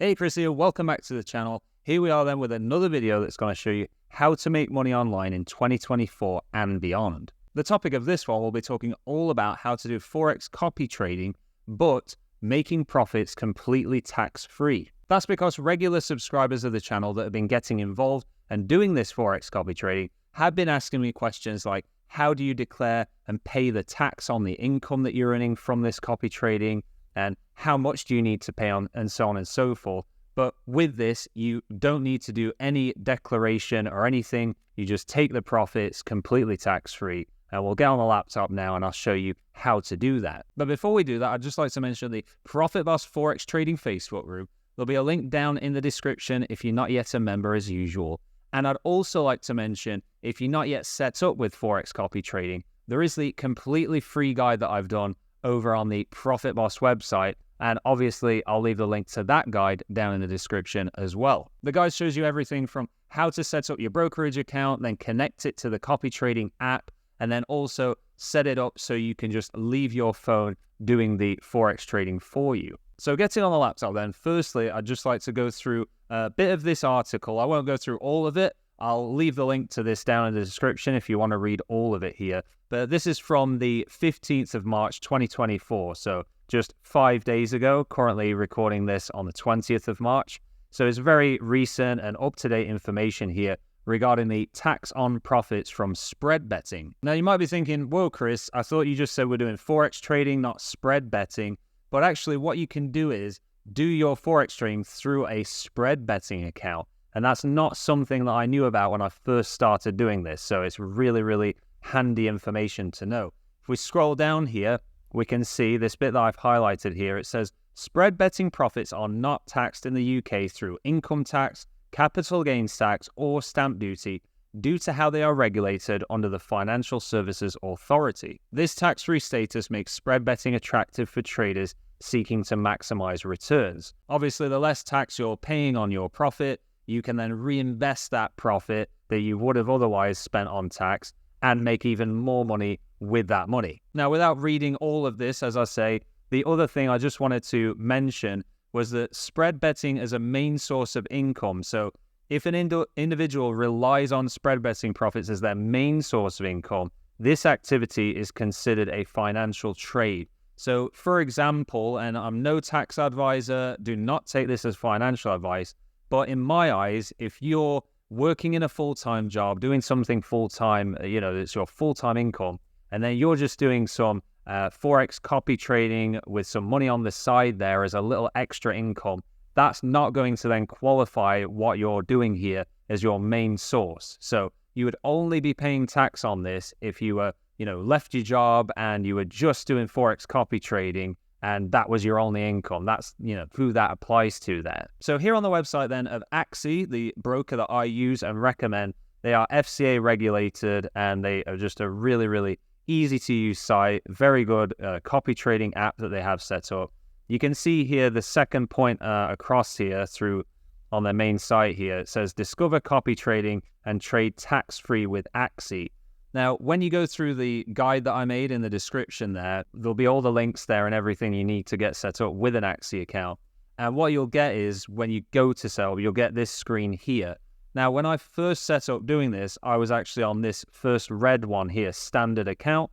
Hey Chris here, welcome back to the channel. Here we are then with another video that's going to show you how to make money online in 2024 and beyond. The topic of this one, we'll be talking all about how to do Forex copy trading, but making profits completely tax-free. That's because regular subscribers of the channel that have been getting involved and doing this Forex copy trading have been asking me questions like, how do you declare and pay the tax on the income that you're earning from this copy trading? And how much do you need to pay on, and so on and so forth. But with this, you don't need to do any declaration or anything. You just take the profits completely tax-free. And we'll get on the laptop now and I'll show you how to do that. But before we do that, I'd just like to mention the Profit Boss Forex Trading Facebook group. There'll be a link down in the description if you're not yet a member as usual. And I'd also like to mention, if you're not yet set up with Forex copy trading, there is the completely free guide that I've done over on the Profit Boss website, and obviously I'll leave the link to that guide down in the description as well. The guide shows you everything from how to set up your brokerage account, then connect it to the copy trading app, and then also set it up so you can just leave your phone doing the Forex trading for you. So getting on the laptop then, firstly, I'd just like to go through a bit of this article. I won't go through all of it. I'll leave the link to this down in the description if you want to read all of it here. But this is from the 15th of March, 2024. So just 5 days ago, currently recording this on the 20th of March. So it's very recent and up-to-date information here regarding the tax on profits from spread betting. Now you might be thinking, whoa, Chris, I thought you just said we're doing Forex trading, not spread betting. But actually what you can do is do your Forex trading through a spread betting account. And that's not something that I knew about when I first started doing this. So it's really, really handy information to know. If we scroll down here, we can see this bit that I've highlighted here. It says, spread betting profits are not taxed in the UK through income tax, capital gains tax, or stamp duty due to how they are regulated under the Financial Services Authority. This tax-free status makes spread betting attractive for traders seeking to maximize returns. Obviously, the less tax you're paying on your profit, you can then reinvest that profit that you would have otherwise spent on tax and make even more money with that money. Now, without reading all of this, as I say, the other thing I just wanted to mention was that spread betting as a main source of income. So if an individual relies on spread betting profits as their main source of income, this activity is considered a financial trade. So for example, and I'm no tax advisor, do not take this as financial advice, but in my eyes, if you're working in a full-time job, doing something full-time, it's your full-time income, and then you're just doing some Forex copy trading with some money on the side there as a little extra income, that's not going to then qualify what you're doing here as your main source. So you would only be paying tax on this if you were, left your job and you were just doing Forex copy trading and that was your only income. That's, who that applies to there. So here on the website then of Axi, the broker that I use and recommend, they are FCA regulated and they are just a really, really easy to use site, very good copy trading app that they have set up. You can see here the second point across here through on their main site here. It says discover copy trading and trade tax-free with Axi. Now, when you go through the guide that I made in the description there, there'll be all the links there and everything you need to get set up with an Axi account. And what you'll get is when you go to sell, you'll get this screen here. Now, when I first set up doing this, I was actually on this first red one here, standard account.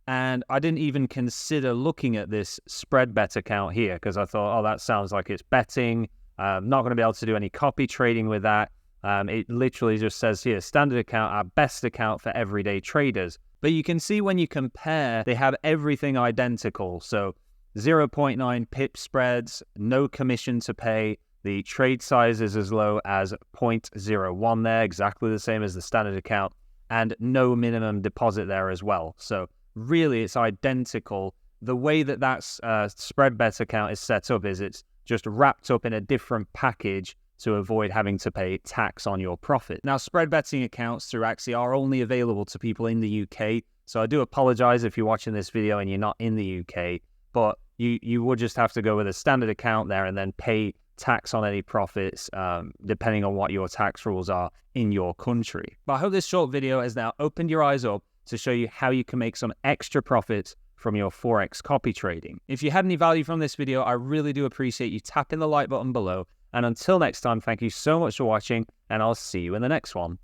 And I didn't even consider looking at this spread bet account here because I thought, oh, that sounds like it's betting. I'm not going to be able to do any copy trading with that. It literally just says here, standard account, our best account for everyday traders. But you can see when you compare, they have everything identical. So 0.9 pip spreads, no commission to pay. The trade size is as low as 0.01 there, exactly the same as the standard account, and no minimum deposit there as well. So really, it's identical. The way that spread bet account is set up is it's just wrapped up in a different package to avoid having to pay tax on your profit. Now, spread betting accounts through Axi are only available to people in the UK, so I do apologize if you're watching this video and you're not in the UK, but you would just have to go with a standard account there and then pay tax on any profits depending on what your tax rules are in your country. But I hope this short video has now opened your eyes up to show you how you can make some extra profits from your Forex copy trading. If you had any value from this video, I really do appreciate you tapping the like button below And until next time, thank you so much for watching, and I'll see you in the next one.